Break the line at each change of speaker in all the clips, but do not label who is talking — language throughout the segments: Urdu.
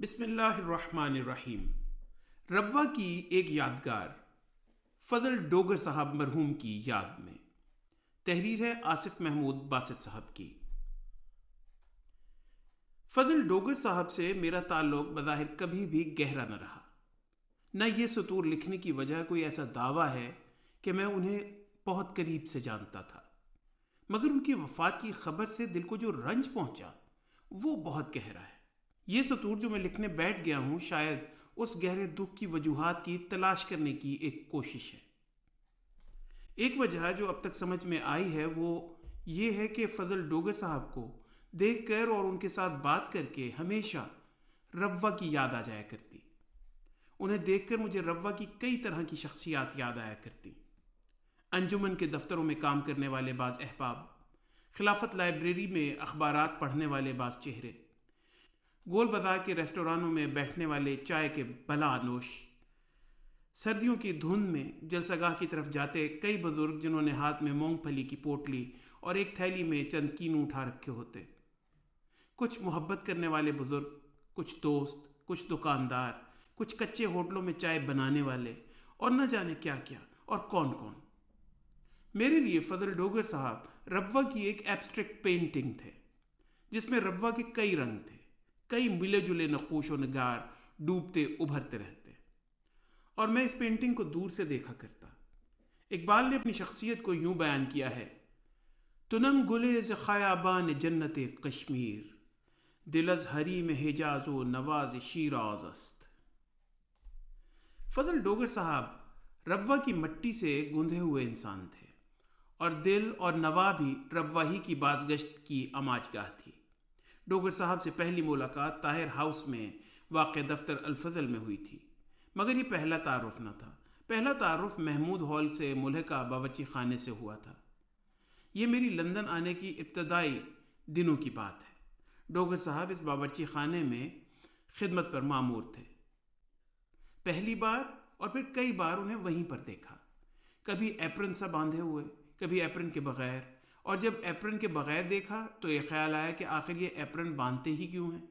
بسم اللہ الرحمن الرحیم۔ ربوہ کی ایک یادگار، فضل ڈوگر صاحب مرحوم کی یاد میں۔ تحریر ہے آصف محمود باسط صاحب کی۔ فضل ڈوگر صاحب سے میرا تعلق بظاہر کبھی بھی گہرا نہ رہا، نہ یہ سطور لکھنے کی وجہ کوئی ایسا دعویٰ ہے کہ میں انہیں بہت قریب سے جانتا تھا، مگر ان کی وفات کی خبر سے دل کو جو رنج پہنچا وہ بہت گہرا ہے۔ یہ سطور جو میں لکھنے بیٹھ گیا ہوں شاید اس گہرے دکھ کی وجوہات کی تلاش کرنے کی ایک کوشش ہے۔ ایک وجہ جو اب تک سمجھ میں آئی ہے وہ یہ ہے کہ فضل ڈوگر صاحب کو دیکھ کر اور ان کے ساتھ بات کر کے ہمیشہ ربوہ کی یاد آ جایا کرتی۔ انہیں دیکھ کر مجھے ربوہ کی کئی طرح کی شخصیات یاد آیا کرتی۔ انجمن کے دفتروں میں کام کرنے والے بعض احباب، خلافت لائبریری میں اخبارات پڑھنے والے بعض چہرے، گول بازار کے ریسٹورانوں میں بیٹھنے والے چائے کے بلا نوش، سردیوں کی دھند میں جلسہ گاہ کی طرف جاتے کئی بزرگ جنہوں نے ہاتھ میں مونگ پھلی کی پوٹلی اور ایک تھیلی میں چند کینو اٹھا رکھے ہوتے، کچھ محبت کرنے والے بزرگ، کچھ دوست، کچھ دکاندار، کچھ کچے ہوٹلوں میں چائے بنانے والے، اور نہ جانے کیا کیا اور کون کون۔ میرے لیے فضل ڈوگر صاحب ربوہ کی ایک ایبسٹریکٹ پینٹنگ تھے، جس میں ربوہ کے کئی رنگ تھے، کئی ملے جلے نقوش و نگار ڈوبتے ابھرتے رہتے، اور میں اس پینٹنگ کو دور سے دیکھا کرتا۔ اقبال نے اپنی شخصیت کو یوں بیان کیا ہے: تنم گلے ز خیابان جنت کشمیر، دل از حریم حجاز و نواز شیراز است۔ فضل ڈوگر صاحب ربوہ کی مٹی سے گوندھے ہوئے انسان تھے، اور دل اور نوا بھی ربوہ ہی کی بازگشت کی اماج گاہ تھی۔ ڈوگر صاحب سے پہلی ملاقات طاہر ہاؤس میں واقع دفتر الفضل میں ہوئی تھی، مگر یہ پہلا تعارف نہ تھا۔ پہلا تعارف محمود ہال سے ملحقہ باورچی خانے سے ہوا تھا۔ یہ میری لندن آنے کی ابتدائی دنوں کی بات ہے۔ ڈوگر صاحب اس باورچی خانے میں خدمت پر مامور تھے۔ پہلی بار اور پھر کئی بار انہیں وہیں پر دیکھا، کبھی ایپرن سا باندھے ہوئے، کبھی ایپرن کے بغیر، اور جب ایپرن کے بغیر دیکھا تو یہ خیال آیا کہ آخر یہ ایپرن باندھتے ہی کیوں ہیں۔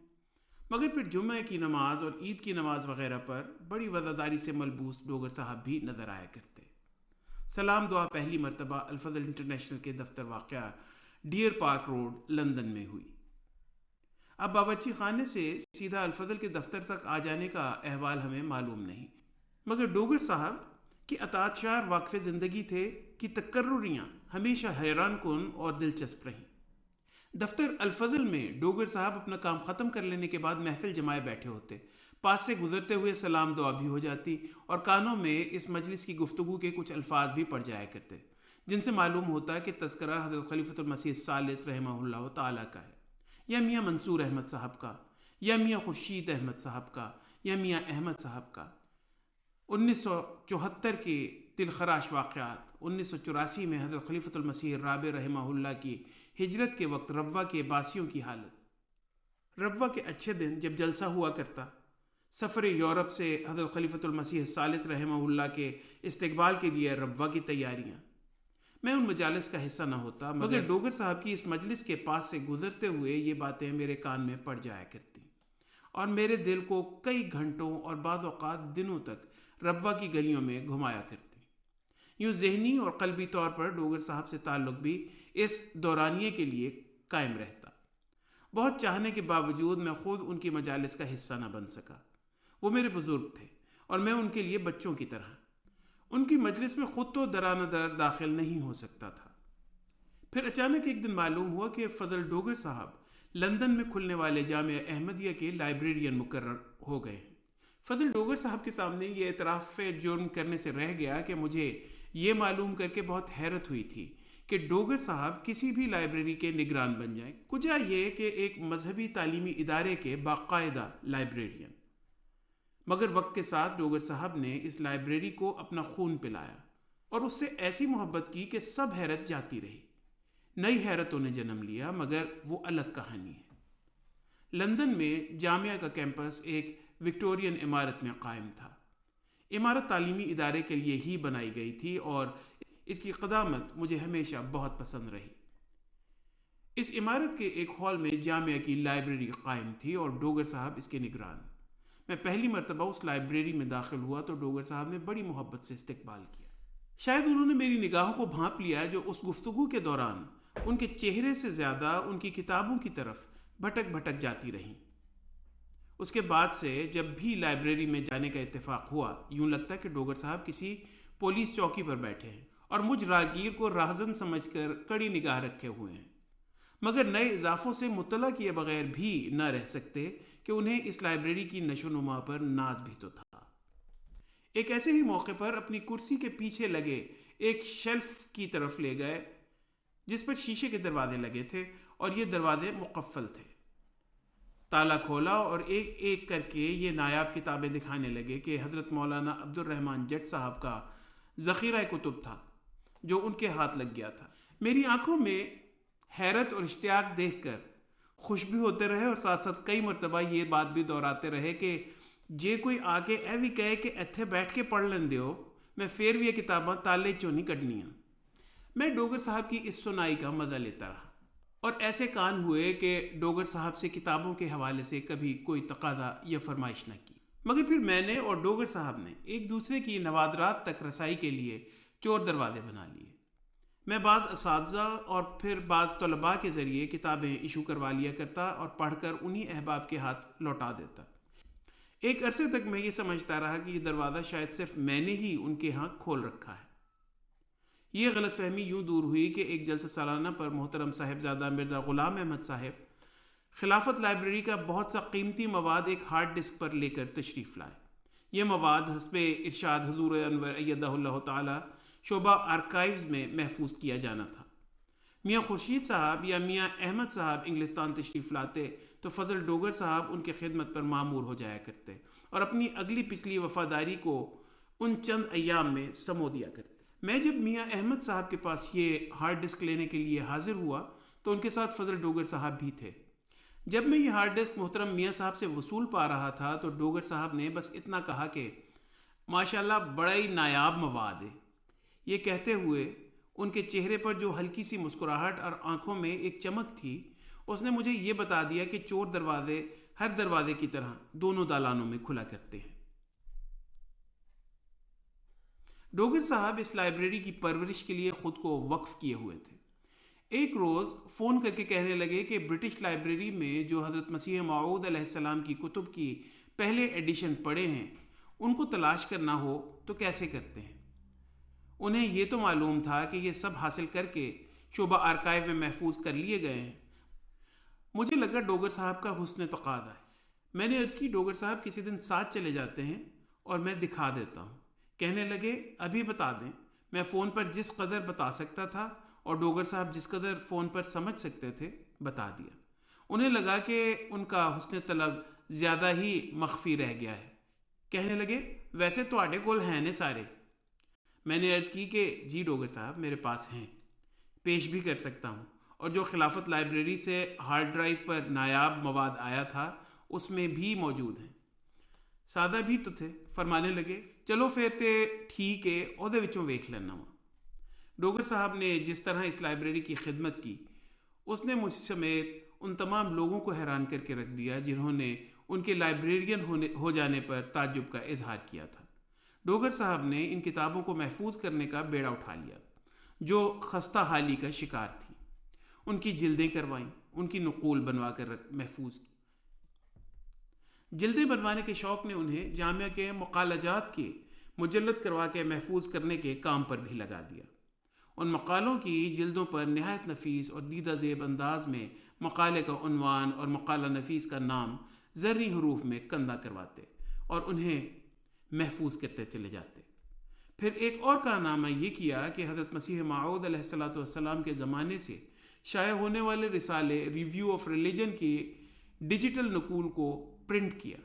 مگر پھر جمعہ کی نماز اور عید کی نماز وغیرہ پر بڑی وزاداری سے ملبوس ڈوگر صاحب بھی نظر آیا کرتے۔ سلام دعا پہلی مرتبہ الفضل انٹرنیشنل کے دفتر واقع ڈیئر پارک روڈ لندن میں ہوئی۔ اب باورچی خانے سے سیدھا الفضل کے دفتر تک آ جانے کا احوال ہمیں معلوم نہیں، مگر ڈوگر صاحب کی اطاعت شار واقف زندگی تھے کہ تقرریاں ہمیشہ حیران کن اور دلچسپ رہیں۔ دفتر الفضل میں ڈوگر صاحب اپنا کام ختم کر لینے کے بعد محفل جمائے بیٹھے ہوتے، پاس سے گزرتے ہوئے سلام دعا بھی ہو جاتی، اور کانوں میں اس مجلس کی گفتگو کے کچھ الفاظ بھی پڑ جایا کرتے، جن سے معلوم ہوتا ہے کہ تذکرہ حضرت خلیفۃ المسیح الثالث رحمہ اللہ تعالیٰ کا ہے، یا میاں منصور احمد صاحب کا، یا میاں خورشید احمد صاحب کا، یا میاں احمد صاحب کا۔ 1974 کے دلخراش واقعات، 1984 میں حضرت خلیفۃ المسیح الرابع رحمہ اللہ کی ہجرت کے وقت ربوہ کے باسیوں کی حالت، ربوہ کے اچھے دن جب جلسہ ہوا کرتا، سفر یورپ سے حضرت خلیفۃ المسیح الثالث رحمہ اللہ کے استقبال کے لیے ربوہ کی تیاریاں۔ میں ان مجالس کا حصہ نہ ہوتا، مگر ڈوگر صاحب کی اس مجلس کے پاس سے گزرتے ہوئے یہ باتیں میرے کان میں پڑ جایا کرتی، اور میرے دل کو کئی گھنٹوں اور بعض اوقات دنوں تک ربوہ کی گلیوں میں گھمایا کرتی۔ یوں ذہنی اور قلبی طور پر ڈوگر صاحب سے تعلق بھی اس دورانیے کے لیے قائم رہتا۔ بہت چاہنے کے باوجود میں خود ان کی مجالس کا حصہ نہ بن سکا۔ وہ میرے بزرگ تھے اور میں ان کے لیے بچوں کی طرح۔ ان کی مجلس میں خود تو درانہ داخل نہیں ہو سکتا تھا۔ پھر اچانک ایک دن معلوم ہوا کہ فضل ڈوگر صاحب لندن میں کھلنے والے جامعہ احمدیہ کے لائبریرین مقرر ہو گئے ہیں۔ فضل ڈوگر صاحب کے سامنے یہ اعتراف جرم کرنے سے رہ گیا کہ مجھے یہ معلوم کر کے بہت حیرت ہوئی تھی کہ ڈوگر صاحب کسی بھی لائبریری کے نگران بن جائیں، کجا یہ کہ ایک مذہبی تعلیمی ادارے کے باقاعدہ لائبریرین۔ مگر وقت کے ساتھ ڈوگر صاحب نے اس لائبریری کو اپنا خون پلایا اور اس سے ایسی محبت کی کہ سب حیرت جاتی رہی۔ نئی حیرتوں نے جنم لیا، مگر وہ الگ کہانی ہے۔ لندن میں جامعہ کا کیمپس ایک وکٹورین عمارت میں قائم تھا۔ عمارت تعلیمی ادارے کے لیے ہی بنائی گئی تھی اور اس کی قدامت مجھے ہمیشہ بہت پسند رہی۔ اس عمارت کے ایک ہال میں جامعہ کی لائبریری قائم تھی اور ڈوگر صاحب اس کے نگران۔ میں پہلی مرتبہ اس لائبریری میں داخل ہوا تو ڈوگر صاحب نے بڑی محبت سے استقبال کیا۔ شاید انہوں نے میری نگاہوں کو بھانپ لیا جو اس گفتگو کے دوران ان کے چہرے سے زیادہ ان کی کتابوں کی طرف بھٹک بھٹک جاتی رہیں۔ اس کے بعد سے جب بھی لائبریری میں جانے کا اتفاق ہوا، یوں لگتا کہ ڈوگر صاحب کسی پولیس چوکی پر بیٹھے ہیں اور مجھ راہگیر کو راہزن سمجھ کر کڑی نگاہ رکھے ہوئے ہیں، مگر نئے اضافوں سے مطلع کیے بغیر بھی نہ رہ سکتے کہ انہیں اس لائبریری کی نشو و نما پر ناز بھی تو تھا۔ ایک ایسے ہی موقع پر اپنی کرسی کے پیچھے لگے ایک شیلف کی طرف لے گئے جس پر شیشے کے دروازے لگے تھے اور یہ دروازے مقفل تھے۔ تالا کھولا اور ایک ایک کر کے یہ نایاب کتابیں دکھانے لگے کہ حضرت مولانا عبد الرحمن جٹ صاحب کا ذخیرہ کتب تھا جو ان کے ہاتھ لگ گیا تھا۔ میری آنکھوں میں حیرت اور اشتیاق دیکھ کر خوش بھی ہوتے رہے اور ساتھ ساتھ کئی مرتبہ یہ بات بھی دہراتے رہے کہ جے کوئی آ کے اے بھی کہے کہ ایتھے بیٹھ کے پڑھ لین دیو، میں پھر بھی یہ کتاباں تالے چوں نہیں کڈنیاں۔ میں ڈوگر صاحب کی اس سنائی کا مزہ لیتا رہا اور ایسے کان ہوئے کہ ڈوگر صاحب سے کتابوں کے حوالے سے کبھی کوئی تقاضا یا فرمائش نہ کی، مگر پھر میں نے اور ڈوگر صاحب نے ایک دوسرے کی نوادرات تک رسائی کے لیے چور دروازے بنا لیے۔ میں بعض اساتذہ اور پھر بعض طلباء کے ذریعے کتابیں ایشو کروا لیا کرتا اور پڑھ کر انہی احباب کے ہاتھ لوٹا دیتا۔ ایک عرصے تک میں یہ سمجھتا رہا کہ یہ دروازہ شاید صرف میں نے ہی ان کے ہاں کھول رکھا ہے۔ یہ غلط فہمی یوں دور ہوئی کہ ایک جلسہ سالانہ پر محترم صاحبزادہ مرزا غلام احمد صاحب خلافت لائبریری کا بہت سا قیمتی مواد ایک ہارڈ ڈسک پر لے کر تشریف لائے۔ یہ مواد حسب ارشاد حضور انور ایدہ اللہ تعالی شعبہ آرکائیوز میں محفوظ کیا جانا تھا۔ میاں خورشید صاحب یا میاں احمد صاحب انگلستان تشریف لاتے تو فضل ڈوگر صاحب ان کی خدمت پر معمور ہو جایا کرتے اور اپنی اگلی پچھلی وفاداری کو ان چند ایام میں سمو دیا کرتے۔ میں جب میاں احمد صاحب کے پاس یہ ہارڈ ڈسک لینے کے لیے حاضر ہوا تو ان کے ساتھ فضل ڈوگر صاحب بھی تھے۔ جب میں یہ ہارڈ ڈسک محترم میاں صاحب سے وصول پا رہا تھا تو ڈوگر صاحب نے بس اتنا کہا کہ ماشاءاللہ بڑا ہی نایاب مواد ہے۔ یہ کہتے ہوئے ان کے چہرے پر جو ہلکی سی مسکراہٹ اور آنکھوں میں ایک چمک تھی، اس نے مجھے یہ بتا دیا کہ چور دروازے ہر دروازے کی طرح دونوں دالانوں میں کھلا کرتے ہیں۔ ڈوگر صاحب اس لائبریری کی پرورش کے لیے خود کو وقف کیے ہوئے تھے۔ ایک روز فون کر کے کہنے لگے کہ برٹش لائبریری میں جو حضرت مسیح موعود علیہ السلام کی کتب کی پہلے ایڈیشن پڑے ہیں ان کو تلاش کرنا ہو تو کیسے کرتے ہیں۔ انہیں یہ تو معلوم تھا کہ یہ سب حاصل کر کے شعبہ آرکائیو میں محفوظ کر لیے گئے ہیں۔ مجھے لگا ڈوگر صاحب کا حسن تقاضا ہے۔ میں نے عرض کی ڈوگر صاحب کسی دن ساتھ چلے جاتے ہیں اور میں دکھا دیتا ہوں۔ کہنے لگے ابھی بتا دیں۔ میں فون پر جس قدر بتا سکتا تھا اور ڈوگر صاحب جس قدر فون پر سمجھ سکتے تھے بتا دیا۔ انہیں لگا کہ ان کا حسن طلب زیادہ ہی مخفی رہ گیا ہے۔ کہنے لگے ویسے تو آڈے کول ہیں نے سارے۔ میں نے عرض کی کہ جی ڈوگر صاحب میرے پاس ہیں، پیش بھی کر سکتا ہوں، اور جو خلافت لائبریری سے ہارڈ ڈرائیو پر نایاب مواد آیا تھا اس میں بھی موجود ہیں۔ سادہ بھی تو تھے۔ فرمانے لگے چلو پھر تے ٹھیک ہے، اودے وچوں ویکھ لینا وا۔ ڈوگر صاحب نے جس طرح اس لائبریری کی خدمت کی اس نے مجھ سمیت ان تمام لوگوں کو حیران کر کے رکھ دیا جنہوں نے ان کے لائبریرین ہو جانے پر تعجب کا اظہار کیا تھا۔ ڈوگر صاحب نے ان کتابوں کو محفوظ کرنے کا بیڑا اٹھا لیا جو خستہ حالی کا شکار تھی۔ ان کی جلدیں کروائیں، ان کی نقول بنوا کر محفوظ کی۔ جلدیں بنوانے کے شوق نے انہیں جامعہ کے مقالجات کے مجلد کروا کے محفوظ کرنے کے کام پر بھی لگا دیا۔ ان مقالوں کی جلدوں پر نہایت نفیس اور دیدہ زیب انداز میں مقالے کا عنوان اور مقالہ نفیس کا نام زرعی حروف میں کندہ کرواتے اور انہیں محفوظ کرتے چلے جاتے۔ پھر ایک اور کارنامہ یہ کیا کہ حضرت مسیح موعود علیہ السلام کے زمانے سے شائع ہونے والے رسالے ریویو آف ریلیجن کی ڈیجیٹل نقول کو پرنٹ کیا،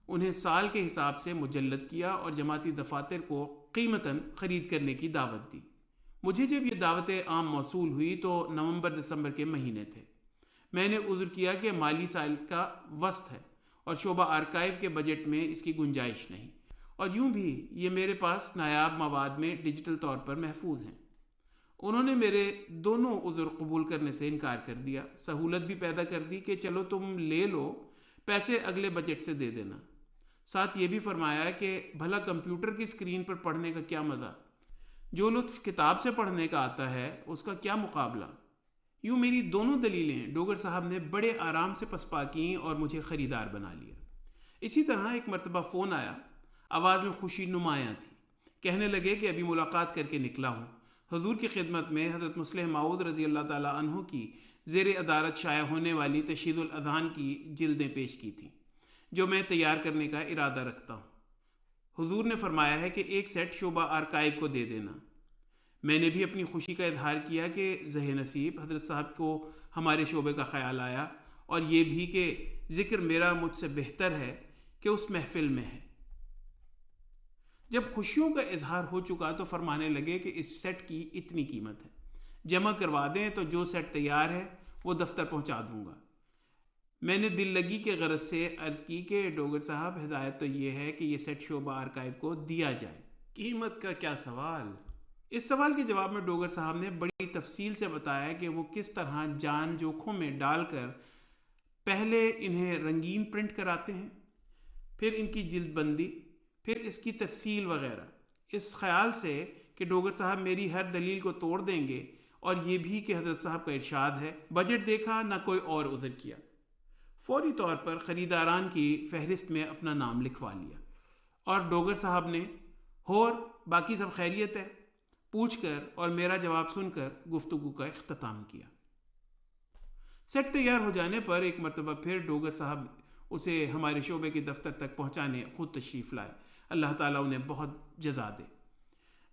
انہیں سال کے حساب سے مجلد کیا اور جماعتی دفاتر کو قیمتاً خرید کرنے کی دعوت دی۔ مجھے جب یہ دعوت عام موصول ہوئی تو نومبر دسمبر کے مہینے تھے۔ میں نے عذر کیا کہ مالی سال کا وسط ہے اور شعبہ آرکائیو کے بجٹ میں اس کی گنجائش نہیں، اور یوں بھی یہ میرے پاس نایاب مواد میں ڈیجیٹل طور پر محفوظ ہیں۔ انہوں نے میرے دونوں عذر قبول کرنے سے انکار کر دیا، سہولت بھی پیدا کر دی کہ چلو تم لے لو، پیسے اگلے بجٹ سے دے دینا۔ ساتھ یہ بھی فرمایا کہ بھلا کمپیوٹر کی اسکرین پر پڑھنے کا کیا مزہ، جو لطف کتاب سے پڑھنے کا آتا ہے اس کا کیا مقابلہ۔ یوں میری دونوں دلیلیں ڈوگر صاحب نے بڑے آرام سے پسپا کیں اور مجھے خریدار بنا لیا۔ اسی طرح ایک مرتبہ فون آیا، آواز میں خوشی نمایاں تھی۔ کہنے لگے کہ ابھی ملاقات کر کے نکلا ہوں، حضور کی خدمت میں حضرت مسلم موعود رضی اللہ تعالیٰ عنہ کی زیر ادارت شائع ہونے والی تشہید الاذان کی جلدیں پیش کی تھیں، جو میں تیار کرنے کا ارادہ رکھتا ہوں۔ حضور نے فرمایا ہے کہ ایک سیٹ شعبہ آرکائیو کو دے دینا۔ میں نے بھی اپنی خوشی کا اظہار کیا کہ زہ نصیب حضرت صاحب کو ہمارے شعبے کا خیال آیا، اور یہ بھی کہ ذکر میرا مجھ سے بہتر ہے کہ اس محفل میں ہے۔ جب خوشیوں کا اظہار ہو چکا تو فرمانے لگے کہ اس سیٹ کی اتنی قیمت ہے، جمع کروا دیں تو جو سیٹ تیار ہے وہ دفتر پہنچا دوں گا۔ میں نے دل لگی کے غرض سے عرض کی کہ ڈوگر صاحب، ہدایت تو یہ ہے کہ یہ سیٹ شعبہ آرکائیو کو دیا جائے، قیمت کا کیا سوال۔ اس سوال کے جواب میں ڈوگر صاحب نے بڑی تفصیل سے بتایا کہ وہ کس طرح جان جوکھوں میں ڈال کر پہلے انہیں رنگین پرنٹ کراتے ہیں، پھر ان کی جلد بندی، پھر اس کی ترسیل وغیرہ، اس خیال سے کہ ڈوگر صاحب میری ہر دلیل کو توڑ دیں گے، اور یہ بھی کہ حضرت صاحب کا ارشاد ہے۔ بجٹ دیکھا نہ کوئی اور عذر کیا، فوری طور پر خریداران کی فہرست میں اپنا نام لکھوا لیا، اور ڈوگر صاحب نے اور باقی سب خیریت ہے پوچھ کر اور میرا جواب سن کر گفتگو کا اختتام کیا۔ سیٹ تیار ہو جانے پر ایک مرتبہ پھر ڈوگر صاحب اسے ہمارے شعبے کے دفتر تک پہنچانے خود تشریف لائے، اللہ تعالیٰ انہیں بہت جزا دے۔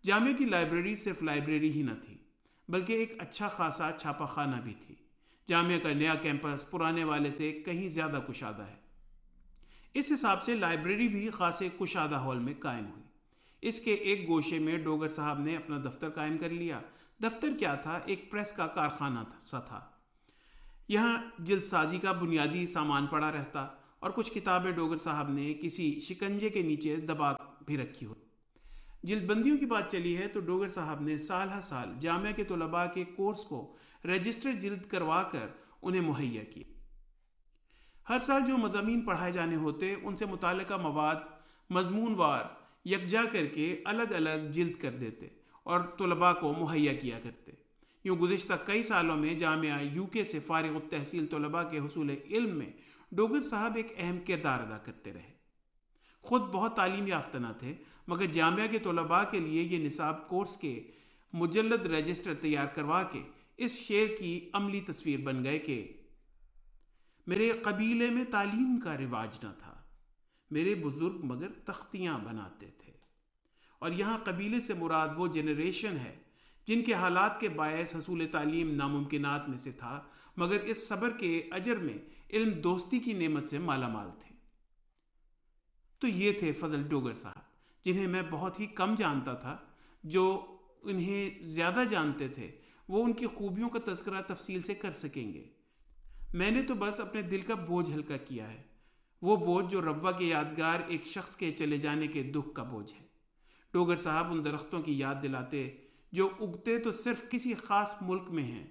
جامعہ کی لائبریری صرف لائبریری ہی نہ تھی، بلکہ ایک اچھا خاصا چھاپا خانہ بھی تھی۔ جامعہ کا نیا کیمپس پرانے والے سے کہیں زیادہ کشادہ ہے، اس حساب سے لائبریری بھی خاصے کشادہ ہال میں قائم ہوئی۔ اس کے ایک گوشے میں ڈوگر صاحب نے اپنا دفتر قائم کر لیا۔ دفتر کیا تھا، ایک پریس کا کارخانہ سا تھا۔ یہاں جلد سازی کا بنیادی سامان پڑا رہتا، اور کچھ کتابیں ڈوگر صاحب نے کسی شکنجے کے نیچے دبا بھی رکھی ہو۔ جلد بندیوں کی بات چلی ہے تو ڈوگر صاحب نے سال ہر سال جامعہ کے طلباء کے کورس کو رجسٹر جلد کروا کر انہیں مہیا کیا۔ ہر سال جو مضامین پڑھائے جانے ہوتے ان سے متعلقہ مواد مضمون وار یکجا کر کے الگ الگ جلد کر دیتے اور طلباء کو مہیا کیا کرتے۔ یوں گزشتہ کئی سالوں میں جامعہ UK سے فارغ التحصیل طلباء کے حصول علم میں ڈوگر صاحب ایک اہم کردار ادا کرتے رہے۔ خود بہت تعلیم یافتہ نہ تھے، مگر جامعہ کے طلباء کے لیے یہ نصاب کورس کے مجلد رجسٹر تیار کروا کے اس شعر کی عملی تصویر بن گئے کہ میرے قبیلے میں تعلیم کا رواج نہ تھا، میرے بزرگ مگر تختیاں بناتے تھے۔ اور یہاں قبیلے سے مراد وہ جنریشن ہے جن کے حالات کے باعث حصول تعلیم ناممکنات میں سے تھا، مگر اس صبر کے اجر میں علم دوستی کی نعمت سے مالا مال تھے۔ تو یہ تھے فضل ڈوگر صاحب، جنہیں میں بہت ہی کم جانتا تھا۔ جو انہیں زیادہ جانتے تھے وہ ان کی خوبیوں کا تذکرہ تفصیل سے کر سکیں گے۔ میں نے تو بس اپنے دل کا بوجھ ہلکا کیا ہے، وہ بوجھ جو ربوہ کے یادگار ایک شخص کے چلے جانے کے دکھ کا بوجھ ہے۔ ڈوگر صاحب ان درختوں کی یاد دلاتے جو اگتے تو صرف کسی خاص ملک میں ہیں،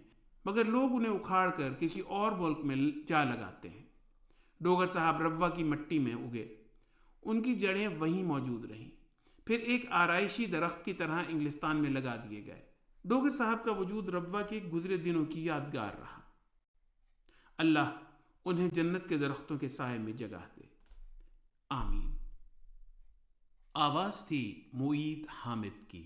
مگر لوگ انہیں اکھاڑ کر کسی اور ملک میں جا لگاتے ہیں۔ ڈوگر صاحب ربوہ کی مٹی میں اگے، ان کی جڑیں وہیں موجود رہیں، پھر ایک آرائشی درخت کی طرح انگلستان میں لگا دیے گئے۔ ڈوگر صاحب کا وجود ربوہ کے گزرے دنوں کی یادگار رہا۔ اللہ انہیں جنت کے درختوں کے سائے میں جگہ دے، آمین۔ آواز تھی معید حامد کی۔